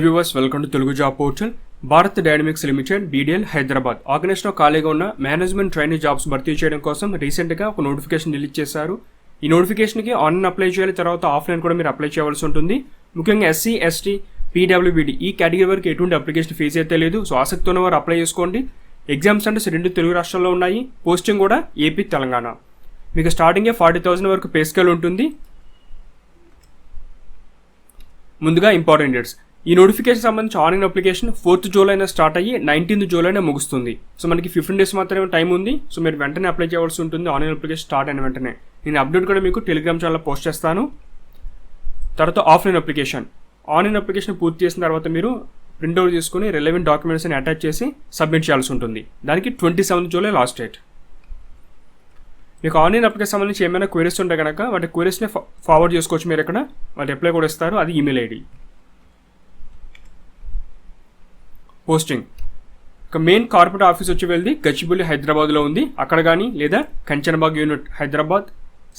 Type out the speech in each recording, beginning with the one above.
Viewers welcome to Telugu job portal. Bharat dynamics limited BDL Hyderabad ఆర్గనైజేషన్లో ఖాళీగా ఉన్న మేనేజ్మెంట్ ట్రైనింగ్ జాబ్స్ భర్తీ చేయడం కోసం రీసెంట్గా ఒక నోటిఫికేషన్ రిలీజ్ చేశారు. ఈ నోటిఫికేషన్కి ఆన్లైన్ అప్లై చేయాలి, తర్వాత ఆఫ్లైన్ కూడా మీరు అప్లై చేయవలసి ఉంటుంది. ముఖ్యంగా SC, ST, PWBD ఈ కేటగిరీ వరకు ఎటువంటి అప్లికేషన్ ఫీజు అయితే లేదు. సో ఆసక్తి ఉన్న వారు అప్లై చేసుకోండి. ఎగ్జామ్ సెంటర్స్ 2 తెలుగు రాష్ట్రాల్లో ఉన్నాయి. పోస్టింగ్ కూడా ఏపీ, తెలంగాణ. మీకు స్టార్టింగే 40,000 వరకు పే స్కేల్ ఉంటుంది. ముందుగా ఇంపార్టెంట్ డేట్స్. ఈ నోటిఫికేషన్ సంబంధించి ఆన్లైన్ అప్లికేషన్ 4th జూలైన స్టార్ట్ అయ్యి 19th జూలైన ముగుస్తుంది. సో మనకి 15 days మాత్రమే టైం ఉంది. సో మీరు వెంటనే అప్లై చేయవలసి ఉంటుంది ఆన్లైన్ అప్లికేషన్ స్టార్ట్ అయిన వెంటనే. నేను అప్డేట్ కూడా మీకు టెలిగ్రామ్ ఛానల్లో పోస్ట్ చేస్తాను. తర్వాత ఆఫ్లైన్ అప్లికేషన్. ఆన్లైన్ అప్లికేషన్ పూర్తి చేసిన తర్వాత మీరు ప్రింట్అవుట్ తీసుకుని రిలవెంట్ డాక్యుమెంట్స్ని అటాచ్ చేసి సబ్మిట్ చేయాల్సి ఉంటుంది. దానికి 27th జూలై లాస్ట్ డేట్. మీకు ఆన్లైన్ అప్లికేషన్ సంబంధించి ఏమైనా క్వైరీస్ ఉంటే కనుక వాటి క్వైరీస్ని ఫార్వర్డ్ చేసుకోవచ్చు. మీరు ఎక్కడ వాటి అప్లై కూడా ఇస్తారు, అది ఈమెయిల్ ఐడి. పోస్టింగ్ ఇక మెయిన్ కార్పొరేట్ ఆఫీస్ వచ్చి వెళ్ళి గచ్చిబౌలి హైదరాబాద్లో ఉంది. అక్కడ కానీ లేదా కంచనబాగ్ యూనిట్ హైదరాబాద్,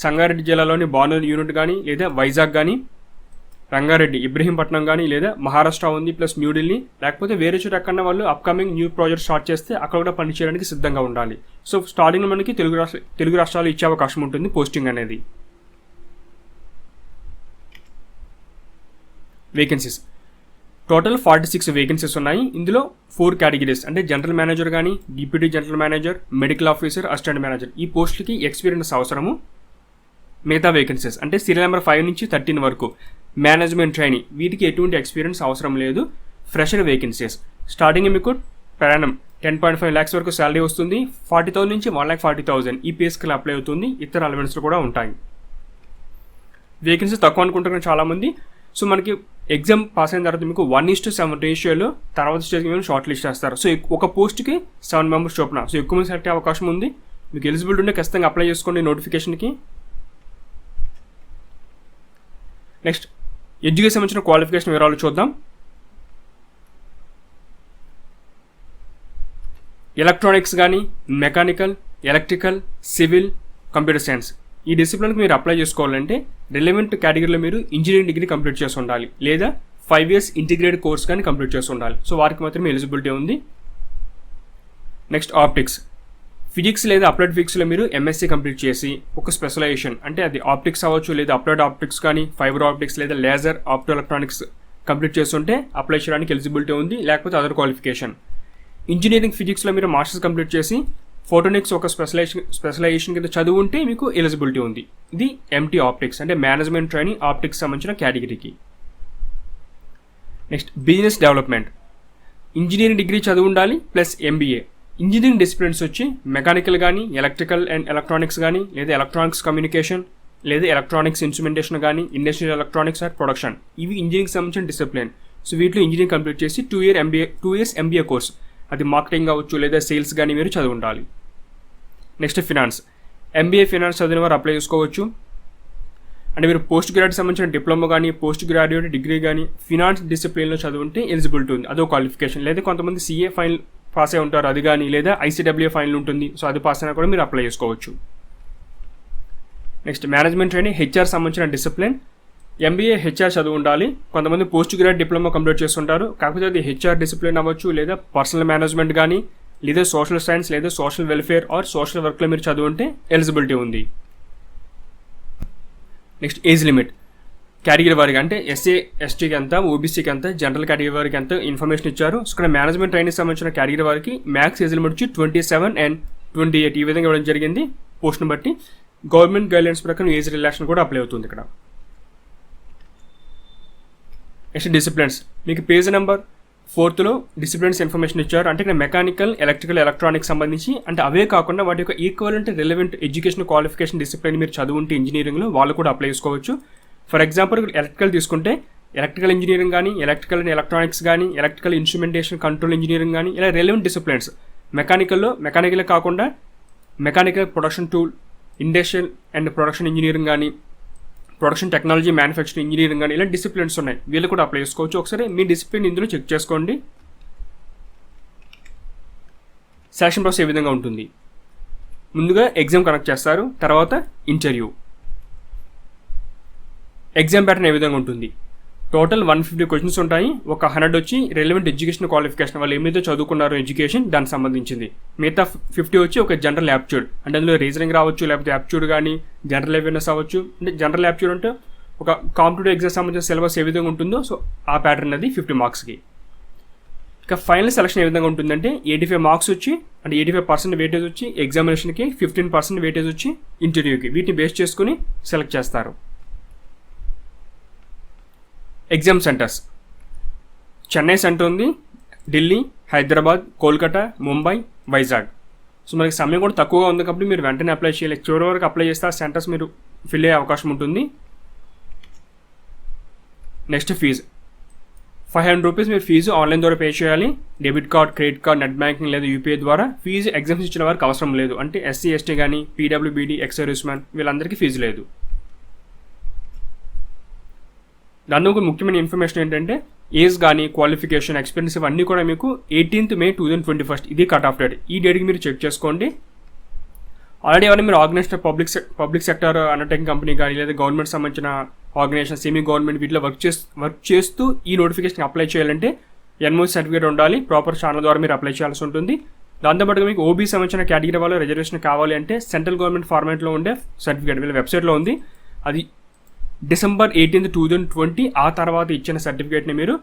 సంగారెడ్డి జిల్లాలోని బానూర్ యూనిట్ కానీ లేదా వైజాగ్ కానీ, రంగారెడ్డి, ఇబ్రహీంపట్నం కానీ లేదా మహారాష్ట్ర ఉంది ప్లస్ న్యూఢిల్లీ, లేకపోతే వేరే చోట ఎక్కడన్నా వాళ్ళు అప్కమింగ్ న్యూ ప్రాజెక్ట్ స్టార్ట్ చేస్తే అక్కడ కూడా పనిచేయడానికి సిద్ధంగా ఉండాలి. సో స్టార్టింగ్లో మనకి తెలుగు రాష్ట్రాలు ఇచ్చే అవకాశం ఉంటుంది పోస్టింగ్ అనేది. వేకెన్సీస్ టోటల్ 46 వేకెన్సీస్ ఉన్నాయి. ఇందులో 4 కేటగిరీస్ అంటే జనరల్ మేనేజర్ కానీ, deputy general manager, medical officer, assistant manager. ఈ పోస్టులకి ఎక్స్పీరియన్స్ అవసరము. మిగతా వేకెన్సీస్ అంటే సీరియల్ నెంబర్ 5 నుంచి 13 వరకు మేనేజ్మెంట్ ట్రైనింగ్, వీటికి ఎటువంటి ఎక్స్పీరియన్స్ అవసరం లేదు. Fresher vacancies. స్టార్టింగ్ మీకు per annum 10.5 lakhs వరకు శాలరీ వస్తుంది. 40,000 నుంచి 1,40,000 ఈ పే స్కేల్ అప్లై అవుతుంది. ఇతర అలవెన్స్లు కూడా ఉంటాయి. వేకెన్సీ తక్కువ అనుకుంటున్నారు చాలామంది. సో మనకి ఎగ్జామ్ పాస్ అయిన తర్వాత మీకు 1:7 రేషియోలో తర్వాత స్టేజ్కి మేము షార్ట్ లిస్ట్ చేస్తారు. సో ఒక పోస్ట్కి 7 members చొప్పున. సో ఎక్కువ మంది సెలెక్ట్ అయ్యే అవకాశం ఉంది. మీకు ఎలిజిబిలిటీ ఉంటే ఖచ్చితంగా అప్లై చేసుకోండి నోటిఫికేషన్కి. నెక్స్ట్ ఎడ్యుకేషన్ సంబంధించిన క్వాలిఫికేషన్ వివరాలు చూద్దాం. ఎలక్ట్రానిక్స్ కానీ, mechanical, electrical, civil, computer science ఈ డిసిప్లిన్కి మీరు అప్లై చేసుకోవాలంటే రిలవెంట్ కేటగిరీలో మీరు ఇంజనీరింగ్ డిగ్రీ కంప్లీట్ చేసి ఉండాలి, లేదా 5 years ఇంటిగ్రేటెడ్ కోర్స్ కానీ కంప్లీట్ చేసి ఉండాలి. సో వారికి మాత్రమే ఎలిజిబిలిటీ ఉంది. Next optics. ఫిజిక్స్ లేదా అప్లైడ్ ఫిజిక్స్లో మీరు MSc కంప్లీట్ చేసి ఒక స్పెషలైజేషన్ అంటే అది ఆప్టిక్స్ అవ్వచ్చు, లేదా అప్లైడ్ ఆప్టిక్స్ కానీ, ఫైబర్ ఆప్టిక్స్ లేదా లేజర్ ఆప్టో ఎలక్ట్రానిక్స్ కంప్లీట్ చేస్తుంటే అప్లై చేయడానికి ఎలిజిబిలిటీ ఉంది, లేకపోతే అదర్ క్వాలిఫికేషన్. ఇంజనీరింగ్ ఫిజిక్స్లో మీరు మాస్టర్స్ కంప్లీట్ చేసి ఫోటోనిక్స్ ఒక స్పెషలైజేషన్ కింద చదువు ఉంటే మీకు ఎలిజిబిలిటీ ఉంది. ఇది MT ఆప్టిక్స్ అంటే మేనేజ్మెంట్ ట్రైనింగ్ ఆప్టిక్స్ సంబంధించిన కేటగిరీకి. Next business development. Engineering degree చదువు ఉండాలి ప్లస్ MBA. ఇంజనీరింగ్ డిసిప్లిన్స్ వచ్చి మెకానికల్ కానీ, ఎలక్ట్రికల్ అండ్ ఎలక్ట్రానిక్స్ కానీ, లేదా ఎలక్ట్రానిక్స్ కమ్యూనికేషన్, లేదా ఎలక్ట్రానిక్స్ ఇన్స్ట్రుమెంటేషన్ కానీ, ఇండస్ట్రియల్ ఎలక్ట్రానిక్స్ అండ్ ప్రొడక్షన్. ఇవి ఇంజనీరింగ్ సంబంధించిన డిసిప్లిన్. సో వీటిలో ఇంజనీరింగ్ కంప్లీట్ చేసి 2 years MBA కోర్స్, అది మార్కెటింగ్ అవ్వచ్చు లేదా సేల్స్ కానీ మీరు చదువు ఉండాలి. Next finance. MBA ఫినాన్స్ చదివిన వారు అప్లై చేసుకోవచ్చు. అంటే మీరు పోస్ట్ గ్రాడ్యుయేట్ సంబంధించిన డిప్లొమా కానీ, పోస్ట్ గ్రాడ్యుయేట్ డిగ్రీ కానీ ఫినాన్స్ డిసిప్లిన్లో చదువుంటే ఎలిజిబిలిటీ ఉంది, అదో క్వాలిఫికేషన్. లేదా కొంతమంది CA ఫైనల్ పాస్ అయి ఉంటారు, అది కానీ, లేదా ICWA ఫైనల్ ఉంటుంది. సో అది పాస్ అయినా కూడా మీరు అప్లై చేసుకోవచ్చు. నెక్స్ట్ మేనేజ్మెంట్ ట్రైనింగ్ HR సంబంధించిన డిసిప్లిన్. MBA HR చదువు ఉండాలి. కొంతమంది పోస్ట్ గ్రాడ్యుయేట్ డిప్లొమా కంప్లీట్ చేస్తుంటారు, కాకపోతే అది HR డిసిప్లిన్ అవ్వచ్చు, లేదా పర్సనల్ మేనేజ్మెంట్ కానీ, లేదా సోషల్ సైన్స్, లేదా సోషల్ వెల్ఫేర్ ఆర్ సోషల్ వర్క్లో మీరు చదువుంటే ఎలిజిబిలిటీ ఉంది. Next age limit. కేటగిరీ వారికి అంటే SC, STకి ఎంత, OBCకి ఎంత, జనరల్ కేటగిరీ వారికి ఎంత ఇన్ఫర్మేషన్ ఇచ్చారు. సో ఇక్కడ మేనేజ్మెంట్ ట్రైనింగ్ సంబంధించిన కేటగిరీ వారికి మ్యాక్స్ ఏజ్ లిమిట్ వచ్చి 27 and 28 ఈ విధంగా ఇవ్వడం జరిగింది. పోస్ట్ని బట్టి గవర్నమెంట్ గైడ్లైన్స్ ప్రకారం ఏజ్ రిలాక్షన్ కూడా అప్లై అవుతుంది ఇక్కడ. Next disciplines. మీకు పేజ్ నెంబర్ 4లో డిసిప్లిన్స్ ఇన్ఫర్మేషన్ ఇచ్చారు. అంటే ఇక్కడ మెకానికల్, ఎలక్ట్రికల్, ఎలక్ట్రానిక్స్ సంబంధించి అంటే అవే కాకుండా వాటి యొక్క equivalent relevant education qualification discipline మీరు చదువుంటే ఇంజనీరింగ్లో వాళ్ళు కూడా అప్లై చేసుకోవచ్చు. ఫర్ ఎగ్జాంపుల్ ఎలక్ట్రికల్ తీసుకుంటే ఎలక్ట్రికల్ ఇంజనీరింగ్ కానీ, ఎలక్ట్రికల్ అండ్ ఎలక్ట్రానిక్స్ కానీ, ఎలక్ట్రికల్ ఇన్స్ట్రుమెంటేషన్ కంట్రోల్ ఇంజనీరింగ్ కానీ, ఇలా రిలవెంట్ డిసిప్లిన్స్. మెకానికల్ కాకుండా mechanical production tool, industrial and production engineering కానీ, ప్రొడక్షన్ టెక్నాలజీ మ్యానుఫ్యాక్చరింగ్ ఇంజనీరింగ్ కానీ, ఇలా డిసిప్లిన్స్ ఉన్నాయి, వీళ్ళు కూడా అప్లై చేసుకోవచ్చు. ఒకసారి మీ డిసిప్లిన్ ఇందులో చెక్ చేసుకోండి. సెలక్షన్ ప్రాసెస్ ఏ విధంగా ఉంటుంది. ముందుగా ఎగ్జామ్ కనెక్ట్ చేస్తారు, తర్వాత ఇంటర్వ్యూ. ఎగ్జామ్ ప్యాటర్న్ ఏ విధంగా ఉంటుంది. టోటల్ 150 క్వశ్చన్స్ ఉంటాయి. ఒక 100 వచ్చి రెలవెంట్ ఎడ్యుకేషన్ క్వాలిఫికేషన్, వాళ్ళు ఏమైతే చదువుకున్నారో ఎడ్యుకేషన్ దానికి సంబంధించింది. మిగతా 50 వచ్చి ఒక జనరల్ యాప్ట్యూడ్, అంటే అందులో రీజనింగ్ రావచ్చు, లేకపోతే యాప్ట్యూడ్ కానీ జనరల్ అవేర్నెస్ అవ్వచ్చు. అంటే జనరల్ యాప్ట్యూడ్ అంటే ఒక కాంపిటేటివ్ ఎగ్జామ్ సంబంధించిన సిలబస్ ఏ విధంగా ఉంటుందో సో ఆ ప్యాటర్న్ అది 50 మార్క్స్కి. ఇక ఫైనల్ సెలక్షన్ ఏ విధంగా ఉంటుందంటే 85 మార్క్స్ వచ్చి, అంటే 85% వెయిటేజ్ వచ్చి ఎగ్జామినేషన్కి, 15% వెయిటేజ్ వచ్చి ఇంటర్వ్యూకి. వీటిని బేస్ చేసుకుని సెలెక్ట్ చేస్తారు. ఎగ్జామ్ సెంటర్స్ చెన్నై సెంటర్ ఉంది, ఢిల్లీ, హైదరాబాద్, కోల్కతా, ముంబై, వైజాగ్. సో మనకి సమయం కూడా తక్కువగా ఉంది కాబట్టి మీరు వెంటనే అప్లై చేయాలి. చివరి వరకు అప్లై చేస్తే ఆ సెంటర్స్ మీరు ఫిల్ అయ్యే అవకాశం ఉంటుంది. నెక్స్ట్ ఫీజు 500 రూపీస్ మీరు ఫీజు ఆన్లైన్ ద్వారా పే చేయాలి. Debit card, credit card, net banking లేదా యూపీఐ ద్వారా. ఫీజు ఎగ్జామ్స్ ఇచ్చిన వారికి అవసరం లేదు, అంటే ఎస్సీ ఎస్టీ కానీ పీడబ్ల్యూబీడీ, ఎక్స్ సర్వీస్ మ్యాన్ వీళ్ళందరికీ ఫీజు లేదు. దానిలో ఒక ముఖ్యమైన ఇన్ఫర్మేషన్ ఏంటంటే ఏజ్ కానీ క్వాలిఫికేషన్, ఎక్స్పీరియన్స్ ఇవన్నీ కూడా మీకు 18th May 2021 ఇది కట్ ఆఫ్ డేట్. ఈ డేట్కి మీరు చెక్ చేసుకోండి. ఆల్రెడీ ఎవరైనా మీరు organisation public sector undertaking company కానీ లేదా గవర్నమెంట్ సంబంధించిన ఆర్గనైజేషన్, సెమీ గవర్నమెంట్ వీటిలో వర్క్ చేస్తూ ఈ నోటిఫికేషన్ అప్లై చేయాలంటే ఎన్ఓసి సర్టిఫికేట్ ఉండాలి. ప్రాపర్ ఛానల్ ద్వారా మీరు అప్లై చేయాల్సి ఉంటుంది. దాంతోపాటుగా మీకు ఓబీ సంబంధించిన కేటగిరీ వాళ్ళు రిజర్వేషన్ కావాలి అంటే సెంట్రల్ గవర్నమెంట్ ఫార్మాట్లో ఉండే సర్టిఫికేట్ వీళ్ళ వెబ్సైట్లో ఉంది. అది December 18th, 2020 ఆ తర్వాత ఇచ్చిన సర్టిఫికేట్ని మీరు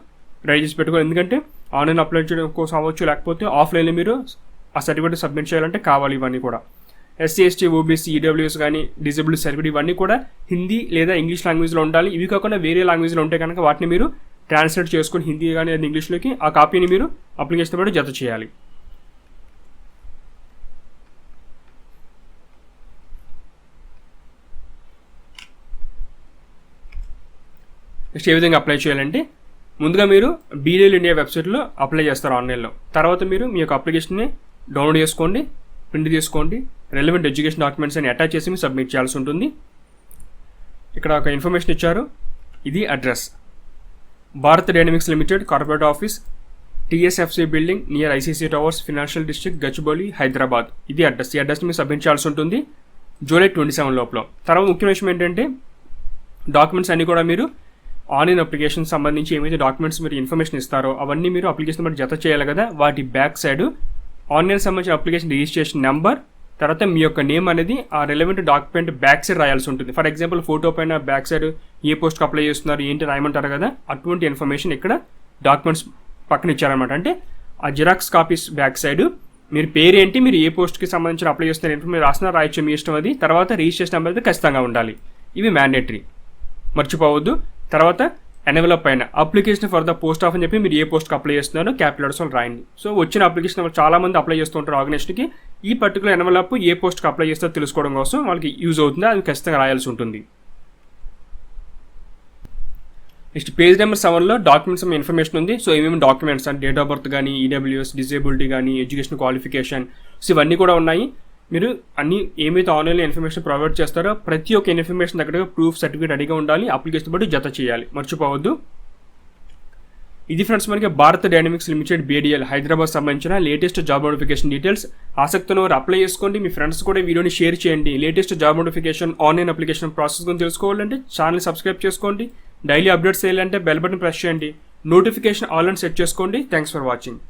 రెడీ చేసి పెట్టుకోవాలి. ఎందుకంటే ఆన్లైన్ అప్లై చేయడం కోసం అవ్వచ్చు, లేకపోతే ఆఫ్లైన్లో మీరు ఆ సర్టిఫికేట్ సబ్మిట్ చేయాలంటే కావాలి. ఇవన్నీ కూడా ఎస్సీ ఎస్టీ ఓబీసీ ఈడబ్ల్యూఎస్ కానీ డిజబిలిటీ సర్టిఫికేట్ ఇవన్నీ కూడా హిందీ లేదా ఇంగ్లీష్ లాంగ్వేజ్లో ఉండాలి. ఇవి కాకుండా వేరే లాంగ్వేజ్లో ఉంటే కనుక వాటిని మీరు ట్రాన్స్లేట్ చేసుకొని హిందీ కానీ లేదా ఇంగ్లీష్లోకి ఆ కాపీని మీరు అప్లికేషన్ పాటు జత చేయాలి. నెక్స్ట్ ఏ విధంగా అప్లై చేయాలంటే ముందుగా మీరు బీడీఎల్ ఇండియా వెబ్సైట్లో అప్లై చేస్తారు ఆన్లైన్లో. తర్వాత మీరు మీ యొక్క అప్లికేషన్ని డౌన్లోడ్ చేసుకోండి, ప్రింట్ తీసుకోండి, రెలవెంట్ ఎడ్యుకేషన్ డాక్యుమెంట్స్ అని అటాచ్ చేసి మీరు సబ్మిట్ చేయాల్సి ఉంటుంది. ఇక్కడ ఒక ఇన్ఫర్మేషన్ ఇచ్చారు, ఇది address Bharat dynamics limited corporate office, TSFC building near ICC towers, financial district, Gachibowli, Hyderabad. ఇది అడ్రస్. ఈ అడ్రస్ని మీరు సబ్మిట్ చేయాల్సి ఉంటుంది July 27 లోపల. తర్వాత ముఖ్య విషయం ఏంటంటే డాక్యుమెంట్స్ అన్నీ కూడా మీరు ఆన్లైన్ అప్లికేషన్ సంబంధించి ఏమైతే డాక్యుమెంట్స్ మీరు ఇన్ఫర్మేషన్ ఇస్తారో అవన్నీ మీరు అప్లికేషన్ బట్టి జత చేయాలి కదా. వాటి బ్యాక్ సైడ్ ఆన్లైన్ సంబంధించిన అప్లికేషన్ రిజిస్ట్రేషన్ నెంబర్, తర్వాత మీ యొక్క నేమ్ అనేది ఆ రెలవెంట్ డాక్యుమెంట్ బ్యాక్ సైడ్ రాయాల్సి ఉంటుంది. ఫర్ ఎగ్జాంపుల్ ఫోటో పైన బ్యాక్ సైడ్ ఏ పోస్ట్కి అప్లై చేస్తున్నారు ఏంటి రాయమంటారు కదా, అటువంటి ఇన్ఫర్మేషన్ ఇక్కడ డాక్యుమెంట్స్ పక్కన ఇచ్చారనమాట. అంటే ఆ జిరాక్స్ కాపీస్ బ్యాక్ సైడ్ మీరు పేరు ఏంటి, మీరు ఏ పోస్ట్కి సంబంధించిన అప్లై చేస్తున్న ఇన్ఫర్మేషన్ రాసినా రాయొచ్చు, మీ ఇష్టం అది. తర్వాత రిజిస్ట్రేషన్ నెంబర్ అయితే ఖచ్చితంగా ఉండాలి. ఇవి మ్యాండేటరీ, మర్చిపోవద్దు. తర్వాత ఎన్వెలప్ పైన application for the post of అని చెప్పి మీరు ఏ పోస్ట్కి అప్లై చేస్తున్నారో క్యాపిటల్ లెటర్స్లో రాయండి. సో వచ్చిన అప్లికేషన్ చాలా మంది అప్లై చేస్తూ ఉంటారు ఆర్గనైజేషన్కి. ఈ పర్టికులర్ ఎన్వెలప్ ఏ పోస్ట్కి అప్లై చేస్తారో తెలుసుకోవడం కోసం వాళ్ళకి యూజ్ అవుతుంది, అది ఖచ్చితంగా రాయాల్సి ఉంటుంది. నెక్స్ట్ పేజ్ నెంబర్ 7లో డాక్యుమెంట్స్ ఇన్ఫర్మేషన్ ఉంది. సో ఏమేమి డాక్యుమెంట్స్ అంటే డేట్ ఆఫ్ బర్త్ కానీ, ఈడబ్ల్యూఎస్, డిజేబిలిటీ కానీ, ఎడ్యుకేషన్ క్వాలిఫికేషన్, సో ఇవన్నీ కూడా ఉన్నాయి. మీరు అన్ని ఏమైతే ఆన్లైన్లో ఇన్ఫర్మేషన్ ప్రొవైడ్ చేస్తారో ప్రతి ఒక్క ఇన్ఫర్మేషన్ దగ్గర ప్రూఫ్ సర్టిఫికేట్ రెడీగా ఉండాలి. అప్లికేషన్ బట్టి జత చేయాలి, మర్చిపోవద్దు. ఇది ఫ్రెండ్స్ మనకి Bharat dynamics limited BDL Hyderabad సంబంధించిన లేటెస్ట్ జాబ్ నోటిఫికేషన్ డీటెయిల్స్. ఆసక్తి ఉన్నవారు అప్లై చేసుకోండి, మీ ఫ్రెండ్స్ కూడా వీడియోని షేర్ చేయండి. Latest job notification online application process గురించి తెలుసుకోవాలంటే ఛానల్ సబ్స్క్రైబ్ చేసుకోండి. డైలీ అప్డేట్స్ చేయాలంటే బెల్ బటన్ ప్రెస్ చేయండి. నోటిఫికేషన్ ఆల్ అని సెట్ చేసుకోండి. Thanks for watching.